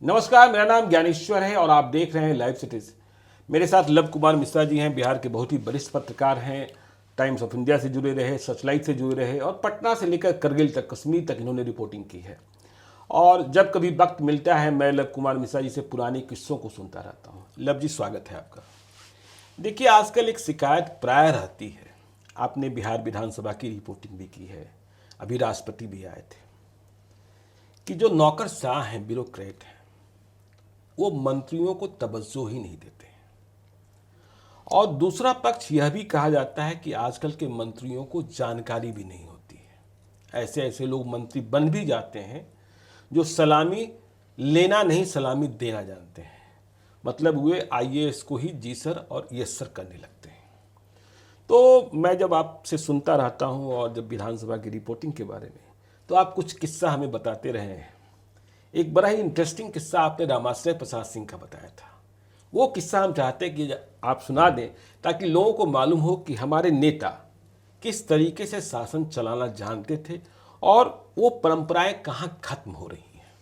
नमस्कार, मेरा नाम ज्ञानेश्वर है और आप देख रहे हैं लाइव सिटीज। मेरे साथ लव कुमार मिश्रा जी हैं, बिहार के बहुत ही वरिष्ठ पत्रकार हैं। टाइम्स ऑफ इंडिया से जुड़े रहे, सचलाइट से जुड़े रहे और पटना से लेकर करगिल तक, कश्मीर तक इन्होंने रिपोर्टिंग की है। और जब कभी वक्त मिलता है मैं लव कुमार मिश्रा जी से पुराने किस्सों को सुनता रहता हूँ। लव जी, स्वागत है आपका। देखिए, आजकल एक शिकायत प्राय रहती है, आपने बिहार विधानसभा की रिपोर्टिंग भी की है, अभी राष्ट्रपति भी आए थे, कि जो नौकरशाह हैं, ब्यूरोक्रेट हैं, वो मंत्रियों को तवज्जो ही नहीं देते हैं। और दूसरा पक्ष यह भी कहा जाता है कि आजकल के मंत्रियों को जानकारी भी नहीं होती है। ऐसे ऐसे लोग मंत्री बन भी जाते हैं जो सलामी लेना नहीं, सलामी देना जानते हैं। मतलब वे आईएएस को ही जी सर और यस सर करने लगते हैं। तो मैं जब आपसे सुनता रहता हूं और जब विधानसभा की रिपोर्टिंग के बारे में, तो आप कुछ किस्सा हमें बताते रहे हैं। एक बड़ा ही इंटरेस्टिंग किस्सा आपने रामाश्रय प्रसाद सिंह का बताया था। वो किस्सा हम चाहते हैं कि आप सुना दें, ताकि लोगों को मालूम हो कि हमारे नेता किस तरीके से शासन चलाना जानते थे और वो परंपराएं कहाँ खत्म हो रही हैं।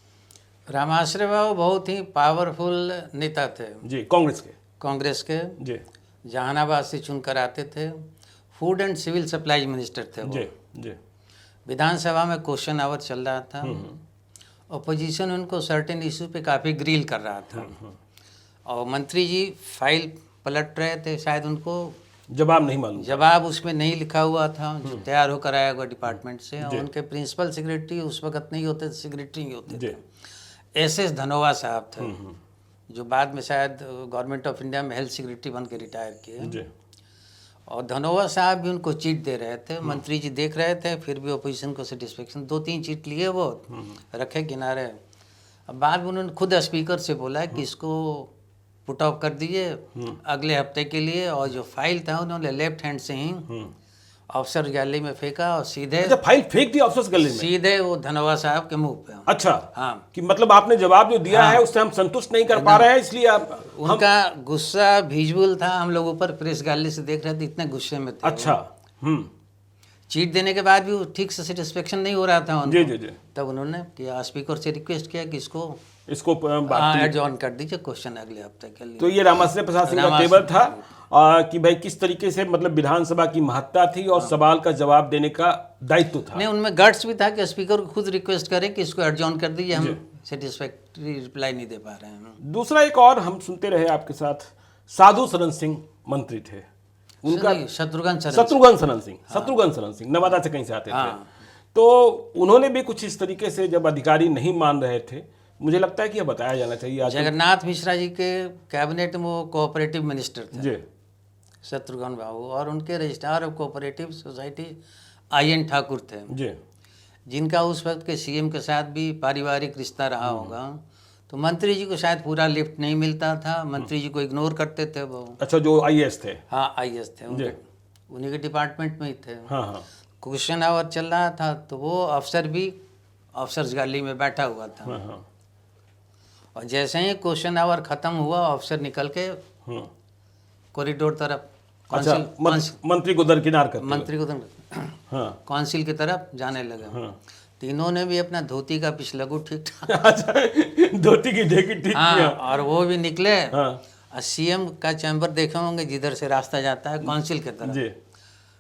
रामाश्रय बाबू बहुत ही पावरफुल नेता थे जी, कांग्रेस के जी, जहानाबाद से चुनकर आते थे। Food and civil supplies minister थे वो। जी जी। विधानसभा में क्वेश्चन आवर चल रहा था, अपोजिशन उनको सर्टेन इशू पे काफ़ी ग्रिल कर रहा था और मंत्री जी फाइल पलट रहे थे, शायद उनको जवाब नहीं मालूम, जवाब उसमें नहीं लिखा हुआ था जो तैयार होकर आया हुआ डिपार्टमेंट से। और उनके प्रिंसिपल सेक्रेटरी उस वक्त नहीं होते, सेक्रेटरी ही होते थे, एस धनोवा साहब थे, जो बाद में शायद गवर्नमेंट ऑफ इंडिया में हेल्थ सेक्रेटरी बन के रिटायर किए। और धनोवा साहब भी उनको चीट दे रहे थे, मंत्री जी देख रहे थे, फिर भी अपोजिशन को सेटिस्फेक्शन 2-3 चीट लिए, वो रखे किनारे। अब बाद में उन्होंने खुद स्पीकर से बोला कि इसको पुट ऑफ कर दीजिए अगले हफ्ते के लिए। और जो फाइल था उन्होंने लेफ्ट हैंड से ही अफसर गैलरी में फेंका और सीधे फाइल फेंक दी अफसर गैलरी में, सीधे वो धनोवा साहब के मुंह पे। अच्छा, हाँ, कि मतलब आपने जवाब जो दिया है उससे हम संतुष्ट नहीं कर पा रहे हैं, इसलिए आप उनका गुस्सा विजुअल था, हम लोग ऊपर प्रेस गैलरी से देख रहे थे, इतने गुस्से में थे। अच्छा, चीट देने के बाद भी वो ठीक से सेटिस्फेक्शन नहीं हो रहा था उनको। जी जी जी। तब उन्होंने किया, स्पीकर से रिक्वेस्ट किया कि इसको एडजॉर्न कर दीजिए क्वेश्चन अगले हफ्ते के लिए। तो ये रामाश्रय प्रसाद सिंह का टेबल था कि भाई किस तरीके से, मतलब विधानसभा की महत्ता थी और सवाल का जवाब देने का दायित्व था। नहीं, उनमें गट्स भी था कि स्पीकर को खुद रिक्वेस्ट करें कि इसको एडजॉर्न कर दीजिए, हम सेटिस्फैक्टरी रिप्लाई नहीं दे पा रहे हैं। दूसरा एक और हम सुनते रहे आपके साथ, साधु शरण सिंह मंत्री थे, उनका शत्रुघ्न शरण सिंह नवादा से कहीं से आते थे। तो उन्होंने भी कुछ इस तरीके से, जब अधिकारी नहीं मान रहे थे, मुझे लगता है कि यह बताया जाना चाहिए। जगन्नाथ मिश्रा जी के कैबिनेट में वो कोऑपरेटिव मिनिस्टर थे जी, शत्रुघ्न बाबू, और उनके registrar of cooperative society IN Thakur थे जी, जिनका उस वक्त के सीएम के साथ भी पारिवारिक रिश्ता रहा होगा। तो मंत्री जी को शायद पूरा लिफ्ट नहीं मिलता था, मंत्री जी को इग्नोर करते थे वो। अच्छा, जो IAS थे? हाँ, IAS थे, उन्हीं के डिपार्टमेंट में ही थे। हाँ। क्वेश्चन आवर चल रहा था तो वो अफसर भी अफसर्स गैलरी में बैठा हुआ था। हाँ। और जैसे ही क्वेश्चन आवर खत्म हुआ, अफसर निकल के कॉरिडोर तरफ, मंत्री को दरकिनार करते, मंत्री को काउंसिल की तरफ जाने लगे। तीनों ने भी अपना धोती का पिछलगू ठीक ठाक धोती की ढेकी ठीक किया। और वो भी निकले। CM का चैम्बर देखे होंगे जिधर से रास्ता जाता है काउंसिल की तरफ।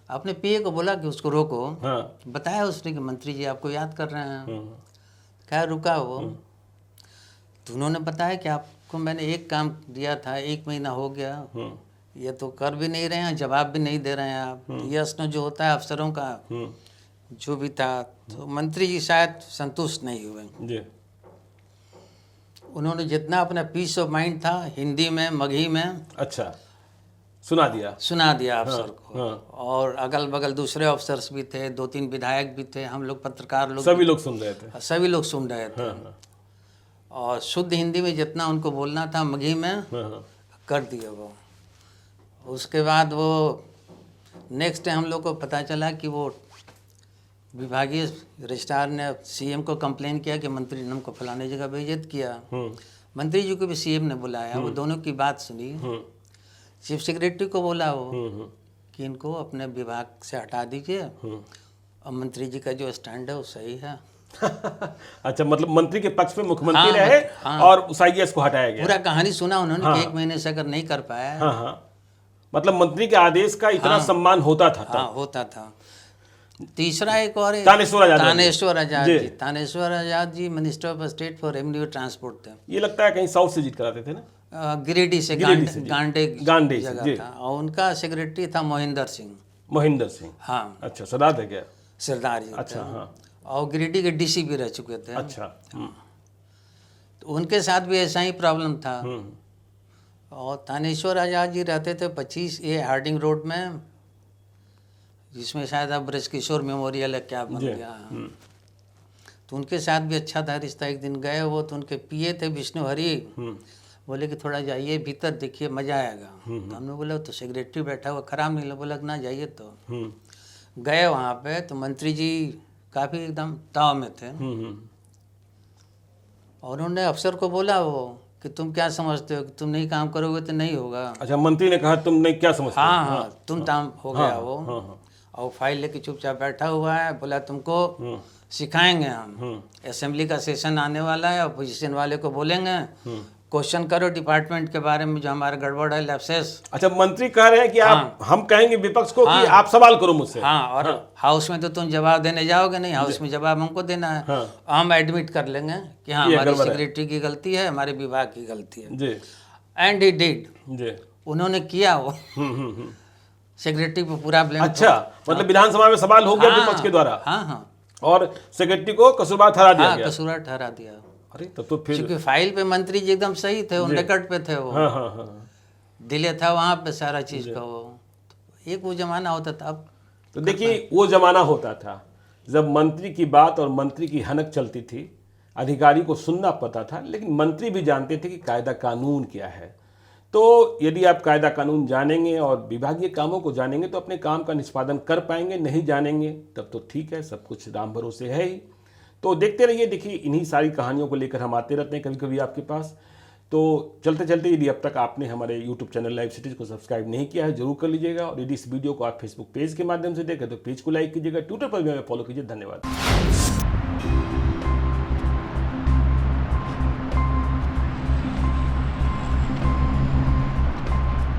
अपने PA को बोला कि उसको रोको। बताया उसने कि मंत्री जी आपको याद कर रहे हैं। क्या रुका वो, तो उन्होंने बताया कि आपको मैंने एक काम दिया था, 1 महीना हो गया, ये तो कर भी नहीं रहे हैं, जवाब भी नहीं दे रहे हैं आप। यस नो जो होता है अफसरों का, जो भी था। तो मंत्री जी शायद संतुष्ट नहीं हुए जी। उन्होंने जितना अपना पीस ऑफ माइंड था हिंदी में, मगही में, अच्छा, सुना दिया अफसर को। और अगल बगल दूसरे अफसर्स भी थे, 2-3 विधायक भी थे, हम लोग पत्रकार लोग, सभी लोग सुन रहे थे। और शुद्ध हिंदी में जितना उनको बोलना था मगही में कर दिया वो। उसके बाद वो नेक्स्ट डे हम लोग को पता चला कि वो विभागीय रजिस्ट्रार ने CM को कंप्लेन किया कि मंत्री ने हमको फलाने जगह बेइज्जत किया। मंत्री जी को भी CM ने बुलाया, वो दोनों की बात सुनी। चीफ सेक्रेटरी को बोला वो कि इनको अपने विभाग से हटा दीजिए और मंत्री जी का जो स्टैंड है वो सही है। अच्छा, मतलब मंत्री के पक्ष में मुख्यमंत्री हाँ, रहे हाँ। और उस IAS को हटाया गया। पूरा कहानी सुना उन्होंने कि 1 महीने से अगर नहीं कर पाया हाँ हाँ, मतलब मंत्री के आदेश का इतना सम्मान होता था हाँ होता था। तीसरा एक और है, Taneshwar Azad. Taneshwar Azad ji. Taneshwar Azad ji minister of state for revenue transport थे। ये लगता है कहीं साउथ से जीत कराते थे ना, गिरिडीह से, गांडे गांडे से, जगह जी। था। और उनका सेक्रेटरी था मोहिंदर सिंह। मोहिंदर सिंह, हाँ, अच्छा, सरदार है क्या? सरदार जी अच्छा, थे। हाँ, और गिरिडीह के DC भी रह चुके थे। अच्छा, तो उनके साथ भी ऐसा ही प्रॉब्लम था। और तानेश्वर आजाद जी रहते थे 25A हार्डिंग रोड में, जिसमें शायद अब ब्रजकिशोर मेमोरियल है क्या बन गया। तो उनके साथ भी अच्छा था रिश्ता। एक दिन गए वो, तो उनके PA थे विष्णु हरी, बोले कि थोड़ा जाइए भीतर, देखिए मज़ा आएगा। तो हमने बोला तो सेक्रेटरी बैठा हुआ, खराब नहीं लगा। बोला ना जाइए। तो गए वहाँ पे, तो मंत्री जी काफ़ी एकदम ताव में थे। और उन्होंने अफसर को बोला वो कि तुम क्या समझते हो कि तुम नहीं काम करोगे तो नहीं होगा। अच्छा, मंत्री ने कहा तुमने क्या समझते हो? हाँ हाँ, तुम ताम हो गया वो। और फाइल लेके चुपचाप बैठा हुआ है। बोला तुमको सिखाएंगे हम, असेंबली का सेशन आने वाला है, अपोजिशन वाले को बोलेंगे क्वेश्चन करो डिपार्टमेंट के बारे में जो हमारा गड़बड़ है, लैप्सेस। अच्छा, मंत्री कह रहे हैं कि आप, हम कहेंगे विपक्ष को कि आप सवाल करो मुझसे। हाँ, और हाउस में तो तुम जवाब देने जाओगे नहीं, हाउस में जवाब हमको देना है। हम एडमिट कर लेंगे कि हाँ हमारी सेक्रेटरी की गलती है, हमारे विभाग की गलती है। जी, एंड ही डिड। जी, उन्होंने किया वो। सेक्रेटरी पे पूरा ब्लेम। अच्छा, मतलब विधानसभा में सवाल हो गया विपक्ष के द्वारा, हाँ हाँ, और सेक्रेटरी को कसूरवार ठहरा दिया गया। कसूरदार ठहरा दिया। अरे तब तो फिर, क्योंकि फाइल पे मंत्री जी एकदम सही थे, उन रिकॉर्ड पे थे वो। हाँ हाँ हाँ, डिले था वहाँ पे सारा चीज़ का वो। एक वो जमाना होता था। अब तो देखिए वो जमाना होता था जब मंत्री की बात और मंत्री की हनक चलती थी, अधिकारी को सुनना पता था, लेकिन मंत्री भी जानते थे कि कायदा कानून क्या है। तो यदि आप कायदा कानून जानेंगे और विभागीय कामों को जानेंगे तो अपने काम का निष्पादन कर पाएंगे, नहीं जानेंगे तब तो ठीक है, सब कुछ राम भरोसे है ही। तो देखते रहिए, देखिए इन्हीं सारी कहानियों को लेकर हम आते रहते हैं कभी कभी आपके पास। तो चलते चलते यदि अब तक आपने हमारे YouTube चैनल लाइव सिटीज़ को सब्सक्राइब नहीं किया है जरूर कर लीजिएगा, और यदि इस वीडियो को आप फेसबुक पेज के माध्यम से देखें तो पेज को लाइक कीजिएगा, ट्विटर पर भी हमें फॉलो कीजिए। धन्यवाद।